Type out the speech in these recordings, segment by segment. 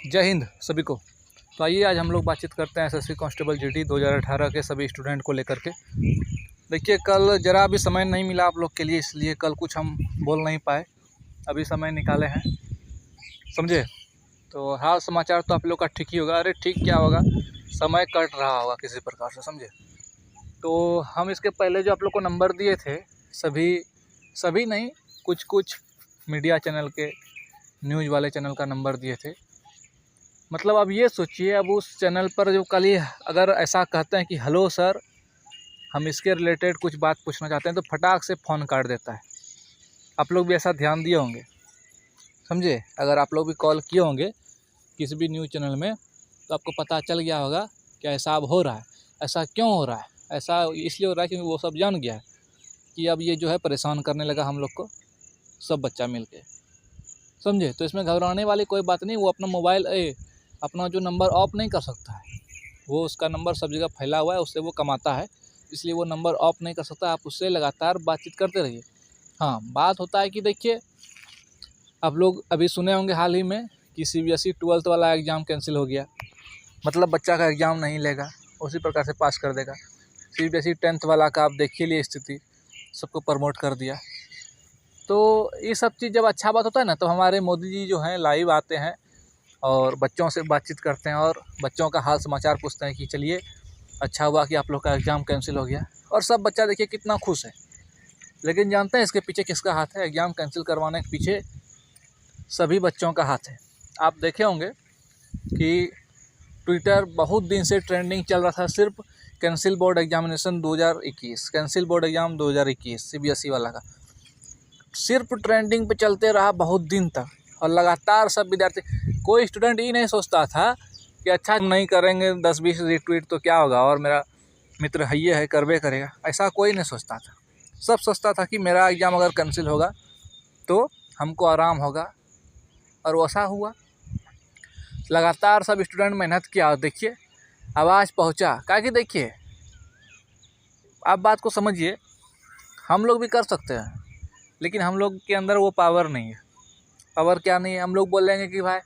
जय हिंद सभी को। तो आइए आज हम लोग बातचीत करते हैं एसएससी कांस्टेबल जीडी 2018 के सभी स्टूडेंट को लेकर के। देखिए, कल ज़रा भी समय नहीं मिला आप लोग के लिए, इसलिए कल कुछ हम बोल नहीं पाए। अभी समय निकाले हैं, समझे। तो हाल समाचार तो आप लोग का ठीक ही होगा। अरे ठीक क्या होगा, समय कट रहा होगा किसी प्रकार से, समझे। तो हम इसके पहले जो आप लोग को नंबर दिए थे, सभी नहीं, कुछ मीडिया चैनल के, न्यूज़ वाले चैनल का नंबर दिए थे। मतलब अब ये सोचिए, अब उस चैनल पर जो कल ही अगर ऐसा कहते हैं कि हेलो सर, हम इसके रिलेटेड कुछ बात पूछना चाहते हैं, तो फटाक से फ़ोन काट देता है। आप लोग भी ऐसा ध्यान दिए होंगे, समझे। अगर आप लोग भी कॉल किए होंगे किसी भी न्यूज़ चैनल में, तो आपको पता चल गया होगा कि ऐसा अब हो रहा है। ऐसा क्यों हो रहा है? ऐसा इसलिए हो रहा है क्योंकि वो सब जान गया है कि अब ये जो है परेशान करने लगा हम लोग को, सब बच्चा मिल के, समझे। तो इसमें घबराने वाली कोई बात नहीं। वो अपना मोबाइल अपना जो नंबर ऑफ नहीं कर सकता है, वो उसका नंबर सब जगह फैला हुआ है, उससे वो कमाता है, इसलिए वो नंबर ऑफ नहीं कर सकता। आप उससे लगातार बातचीत करते रहिए। हाँ, बात होता है कि देखिए, आप लोग अभी सुने होंगे हाल ही में कि सीबीएसई 12th वाला एग्ज़ाम कैंसिल हो गया। मतलब बच्चा का एग्ज़ाम नहीं लेगा, उसी प्रकार से पास कर देगा। सीबीएसई 10th वाला का आप देखिए लिए स्थिति, सबको प्रमोट कर दिया। तो ये सब चीज़ जब अच्छा बात होता है ना, तो हमारे मोदी जी जो हैं लाइव आते हैं और बच्चों से बातचीत करते हैं और बच्चों का हाल समाचार पूछते हैं कि चलिए अच्छा हुआ कि आप लोग का एग्ज़ाम कैंसिल हो गया। और सब बच्चा देखिए कितना खुश है। लेकिन जानते हैं इसके पीछे किसका हाथ है? एग्ज़ाम कैंसिल करवाने के पीछे सभी बच्चों का हाथ है। आप देखे होंगे कि ट्विटर बहुत दिन से ट्रेंडिंग चल रहा था, सिर्फ cancel board examination 2021, cancel board exam 2021 CBSE वाला का सिर्फ ट्रेंडिंग पे चलते रहा बहुत दिन तक। और लगातार सब विद्यार्थी, कोई स्टूडेंट ये नहीं सोचता था कि अच्छा नहीं करेंगे 10-20 रिट्वीट तो क्या होगा, और मेरा मित्र हैये है करवे करेगा, ऐसा कोई नहीं सोचता था। सब सोचता था कि मेरा एग्ज़ाम अगर कैंसिल होगा तो हमको आराम होगा, और वैसा हुआ। लगातार सब स्टूडेंट मेहनत किया और देखिए आवाज़ पहुंचा। क्या कि देखिए, आप बात को समझिए, हम लोग भी कर सकते हैं, लेकिन हम लोग के अंदर वो पावर नहीं है। पावर क्या नहीं है? हम लोग बोलेंगे कि भाई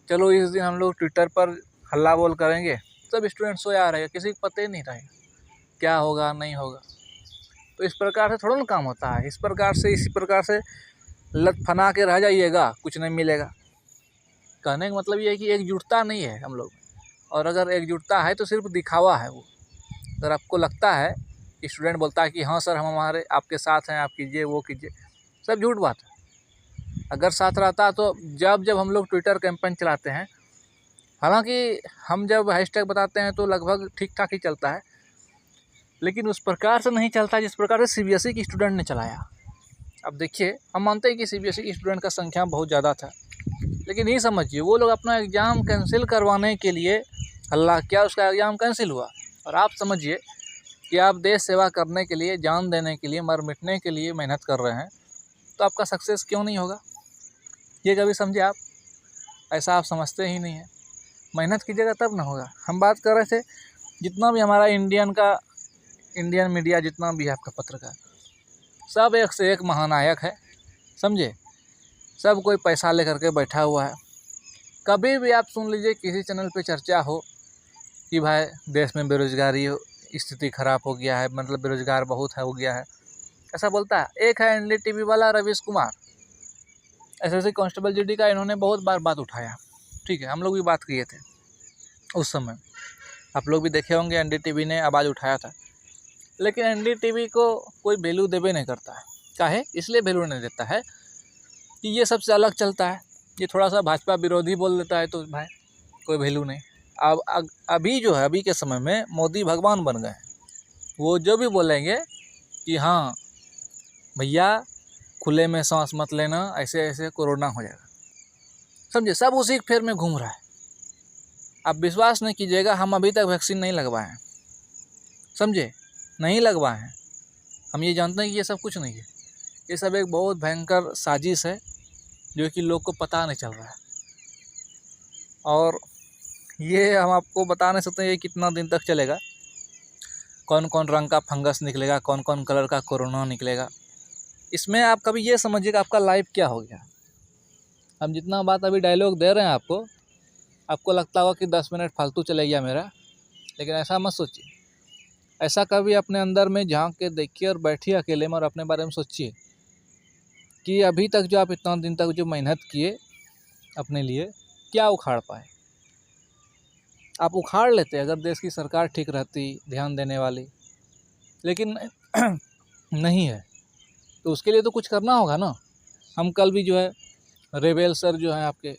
चलो इस दिन हम लोग ट्विटर पर हल्ला बोल करेंगे, सब स्टूडेंट सोया रहेगा, किसी को पता ही नहीं रहेगा क्या होगा नहीं होगा। तो इस प्रकार से थोड़ा ना काम होता है। इसी प्रकार से लत फना के रह जाइएगा, कुछ नहीं मिलेगा। कहने का मतलब ये है कि एकजुटता नहीं है हम लोग, और अगर एकजुटता है तो सिर्फ दिखावा है वो। अगर आपको लगता है, स्टूडेंट बोलता है कि हाँ सर हम हमारे आपके साथ हैं, आप कीजिए वो कीजिए, सब झूठ बात है। अगर साथ रहता तो जब हम लोग ट्विटर कैंपेन चलाते हैं, हालांकि हम जब हैशटैग बताते हैं तो लगभग ठीक ठाक ही चलता है, लेकिन उस प्रकार से नहीं चलता जिस प्रकार से सीबीएसई की स्टूडेंट ने चलाया। अब देखिए, हम मानते हैं कि सीबीएसई की स्टूडेंट का संख्या बहुत ज़्यादा था, लेकिन ये समझिए वो लोग अपना एग्ज़ाम कैंसिल करवाने के लिए हल्ला किया, उसका एग्ज़ाम कैंसिल हुआ। और आप समझिए कि आप देश सेवा करने के लिए, जान देने के लिए, मर मिटने के लिए मेहनत कर रहे हैं, तो आपका सक्सेस क्यों नहीं होगा? ये कभी समझे आप? ऐसा आप समझते ही नहीं है। मेहनत कीजिएगा तब ना होगा। हम बात कर रहे थे, जितना भी हमारा इंडियन मीडिया, जितना भी है आपका पत्रकार, सब एक से एक महानायक है, समझे। सब कोई पैसा लेकर के बैठा हुआ है। कभी भी आप सुन लीजिए किसी चैनल पे चर्चा हो कि भाई देश में बेरोजगारी स्थिति खराब हो गया है, मतलब बेरोजगार बहुत हो गया है, ऐसा बोलता है। एक है एनडीटीवी वाला Ravish Kumar, SSC constable GD का, इन्होंने बहुत बार बात उठाया, ठीक है। हम लोग भी बात किए थे उस समय, आप लोग भी देखे होंगे, एनडीटीवी ने आवाज़ उठाया था। लेकिन एनडीटीवी को कोई वैल्यू देवे नहीं करता है। काहे? इसलिए वैल्यू नहीं देता है कि ये सबसे अलग चलता है। ये थोड़ा सा भाजपा विरोधी बोल देता है तो भाई कोई वैल्यू नहीं। अब अभी जो है, अभी के समय में मोदी भगवान बन गए हैं। वो जो भी बोलेंगे कि हाँ भैया खुले में सांस मत लेना, ऐसे ऐसे कोरोना हो जाएगा, समझे। सब उसी फेर में घूम रहा है। आप विश्वास नहीं कीजिएगा, हम अभी तक वैक्सीन नहीं लगवाए हैं, समझे, नहीं लगवाए हैं। हम ये जानते हैं कि ये सब कुछ नहीं है, ये सब एक बहुत भयंकर साजिश है जो कि लोग को पता नहीं चल रहा है। और ये हम आपको बता नहीं सकते ये कितना दिन तक चलेगा, कौन कौन रंग का फंगस निकलेगा, कौन कौन कलर का कोरोना निकलेगा। इसमें आप कभी ये समझिएगा आपका लाइफ क्या हो गया। हम जितना बात अभी डायलॉग दे रहे हैं आपको, आपको लगता होगा कि 10 मिनट फालतू चले गया मेरा, लेकिन ऐसा मत सोचिए। ऐसा कभी अपने अंदर में झांक के देखिए और बैठिए अकेले में और अपने बारे में सोचिए कि अभी तक जो आप इतना दिन तक जो मेहनत किए अपने लिए, क्या उखाड़ पाए। आप उखाड़ लेते अगर देश की सरकार ठीक रहती, ध्यान देने वाली, लेकिन नहीं है। तो उसके लिए तो कुछ करना होगा ना। हम कल भी जो है रेबेल सर जो हैं आपके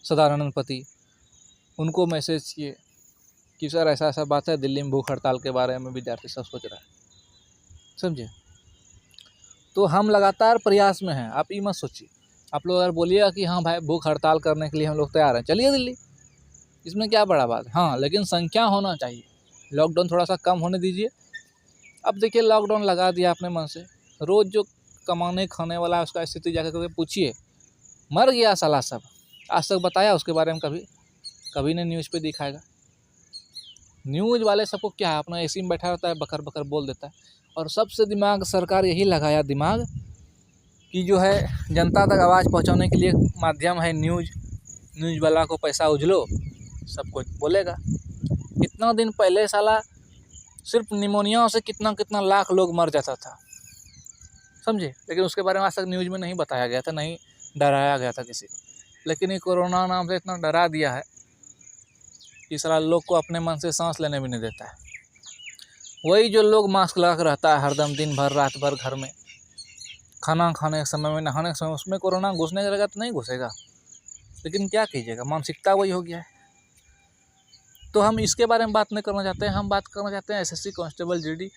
सदानंद पति, उनको मैसेज किए कि सर ऐसा ऐसा बात है, दिल्ली में भूख हड़ताल के बारे में विद्यार्थी सब सोच रहा है, समझे। तो हम लगातार प्रयास में हैं। आप ये मत सोचिए, आप लोग अगर बोलिएगा कि हाँ भाई भूख हड़ताल करने के लिए हम लोग तैयार हैं, चलिए दिल्ली, इसमें क्या बड़ा बात है। हाँ, लेकिन संख्या होना चाहिए। लॉकडाउन थोड़ा सा कम होने दीजिए। अब देखिए लॉकडाउन लगा दिया आपने मन से, रोज़ जो कमाने खाने वाला है उसका स्थिति जाकर के पूछिए, मर गया साला सब। आज तक बताया उसके बारे में कभी नहीं न्यूज़ पे दिखाएगा। न्यूज़ वाले सबको क्या है, अपना एसी में बैठा रहता है, बकर बकर बोल देता है। और सबसे दिमाग सरकार यही लगाया दिमाग कि जो है जनता तक आवाज़ पहुंचाने के लिए माध्यम है न्यूज़ वाला को पैसा उछलो, सब कुछ बोलेगा। इतना दिन पहले साला सिर्फ निमोनिया से कितना लाख लोग मर जाता था, समझे। लेकिन उसके बारे में आज तक न्यूज़ में नहीं बताया गया था, नहीं डराया गया था किसी को। लेकिन ये कोरोना नाम से इतना डरा दिया है कि साला लोग को अपने मन से सांस लेने भी नहीं देता है। वही जो लोग मास्क लगा कर रहता है हरदम, दिन भर रात भर घर में, खाना खाने के समय में, नहाने के समय, उसमें कोरोना घुसने लगेगा तो नहीं घुसेगा। लेकिन क्या कीजिएगा, मानसिकता वही हो गया है। तो हम इसके बारे में बात नहीं करना चाहते हैं। हम बात करना चाहते हैं एसएससी कांस्टेबल जीडी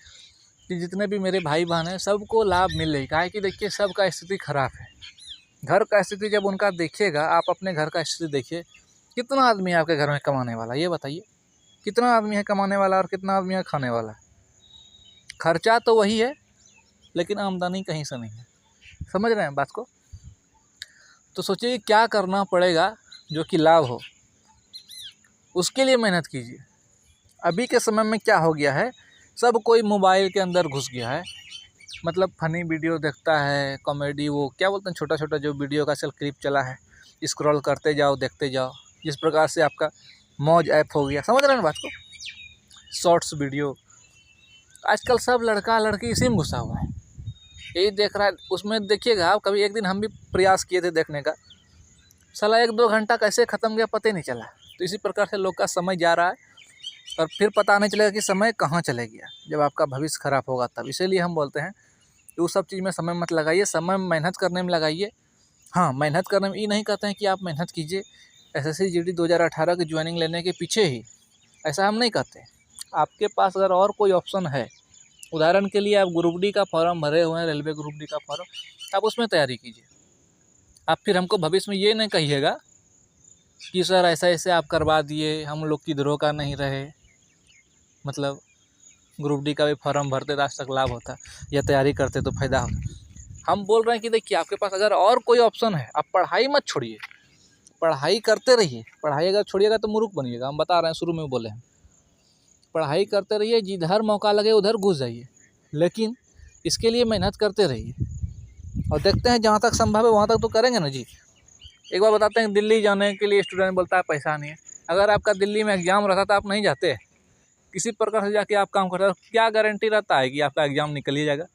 कि जितने भी मेरे भाई बहन हैं सबको लाभ मिले। काहे कि देखिए सबका स्थिति खराब है। घर का स्थिति जब उनका देखिएगा, आप अपने घर का स्थिति देखिए, कितना आदमी है आपके घर में कमाने वाला, ये बताइए। कितना आदमी है कमाने वाला और कितना आदमी है खाने वाला। खर्चा तो वही है लेकिन आमदनी कहीं से नहीं है, समझ रहे हैं बात को। तो सोचिए क्या करना पड़ेगा जो कि लाभ हो, उसके लिए मेहनत कीजिए। अभी के समय में क्या हो गया है, सब कोई मोबाइल के अंदर घुस गया है। मतलब फनी वीडियो देखता है, कॉमेडी, वो क्या बोलते हैं, छोटा छोटा जो वीडियो का चल क्लिप चला है, स्क्रॉल करते जाओ देखते जाओ। जिस प्रकार से आपका मौज ऐप हो गया, समझ रहे हैं बात को। शॉर्ट्स वीडियो आजकल सब लड़का लड़की इसी में घुसा हुआ है, यही देख रहा है। उसमें देखिएगा आप, कभी एक दिन हम भी प्रयास किए थे देखने का, साला 1-2 घंटा कैसे ख़त्म गया पता ही नहीं चला। तो इसी प्रकार से लोग का समय जा रहा है और फिर पता नहीं चलेगा कि समय कहाँ चले गया, जब आपका भविष्य खराब होगा तब। इसीलिए हम बोलते हैं कि उस सब चीज़ में समय मत लगाइए, समय मेहनत करने में लगाइए। हाँ, मेहनत करने में ये नहीं कहते हैं कि आप मेहनत कीजिए एसएससी जीडी 2018 की ज्वाइनिंग लेने के पीछे ही, ऐसा हम नहीं कहते। आपके पास अगर और कोई ऑप्शन है, उदाहरण के लिए आप ग्रुप डी का फॉर्म भरे हुए हैं, रेलवे ग्रुप डी का फॉर्म, आप उसमें तैयारी कीजिए। आप फिर हमको भविष्य में ये नहीं कहिएगा कि सर ऐसा ऐसे आप करवा दिए, हम लोग किधरों का नहीं रहे। मतलब ग्रुप डी का भी फॉर्म भरते तो आज तक लाभ होता, या तैयारी करते तो फ़ायदा होता। हम बोल रहे हैं कि देखिए आपके पास अगर और कोई ऑप्शन है, आप पढ़ाई मत छोड़िए, पढ़ाई करते रहिए। पढ़ाई अगर छोड़िएगा तो मूर्ख बनिएगा, हम बता रहे हैं, शुरू में बोले हैं। पढ़ाई करते रहिए, जिधर मौका लगे उधर घुस जाइए, लेकिन इसके लिए मेहनत करते रहिए। और देखते हैं जहाँ तक संभव है वहाँ तक तो करेंगे ना जी। एक बार बताते हैं, दिल्ली जाने के लिए स्टूडेंट बोलता है पैसा नहीं है। अगर आपका दिल्ली में एग्ज़ाम रहता तो आप नहीं जाते, किसी प्रकार से जाके आप काम करते, क्या गारंटी रहता है कि आपका एग्ज़ाम निकल ही जाएगा।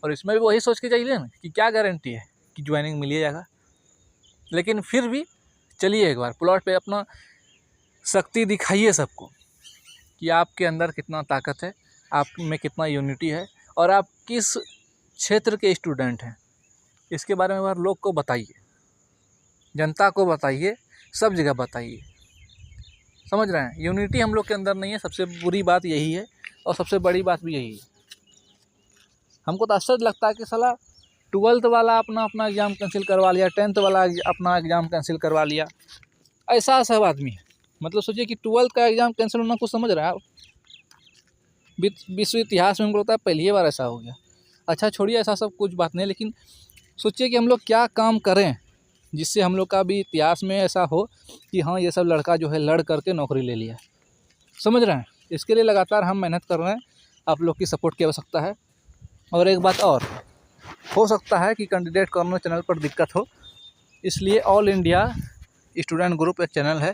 और इसमें भी वही सोच के जाइए ना कि क्या गारंटी है कि ज्वाइनिंग मिल ही जाएगा। लेकिन फिर भी चलिए एक बार प्लॉट पे अपना शक्ति दिखाइए सबको कि आपके अंदर कितना ताकत है, आप में कितना यूनिटी है और आप किस क्षेत्र के स्टूडेंट हैं। इसके बारे में बार लोग को बताइए, जनता को बताइए, सब जगह बताइए, समझ रहे हैं। यूनिटी हम लोग के अंदर नहीं है, सबसे बुरी बात यही है और सबसे बड़ी बात भी यही है। हमको तो आश्चर्य लगता है कि साला 12th वाला अपना एग्ज़ाम कैंसिल करवा लिया, 10th वाला अपना एग्ज़ाम कैंसिल करवा लिया, ऐसा सब आदमी है। मतलब सोचिए कि 12th का एग्ज़ाम कैंसिल होना कुछ समझ रहा है आप। विश्व इतिहास में हमको लगता है पहली बार ऐसा हो गया। अच्छा छोड़िए, ऐसा सब कुछ बात नहीं, लेकिन सोचिए कि हम लोग क्या काम करें जिससे हम लोग का भी इतिहास में ऐसा हो कि हाँ ये सब लड़का जो है लड़ करके नौकरी ले लिया, समझ रहे हैं। इसके लिए लगातार हम मेहनत कर रहे हैं, आप लोग की सपोर्ट की आवश्यकता है। और एक बात और, हो सकता है कि कैंडिडेट कॉर्नर चैनल पर दिक्कत हो, इसलिए ऑल इंडिया स्टूडेंट ग्रुप एक चैनल है,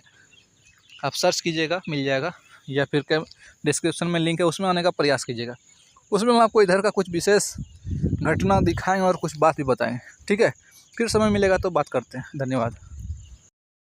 आप सर्च कीजिएगा, मिल जाएगा, या फिर डिस्क्रिप्शन में लिंक है, उसमें आने का प्रयास कीजिएगा। उसमें हम आपको इधर का कुछ विशेष घटना दिखाएँ और कुछ बात भी बताएँ। ठीक है, फिर समय मिलेगा तो बात करते हैं। धन्यवाद।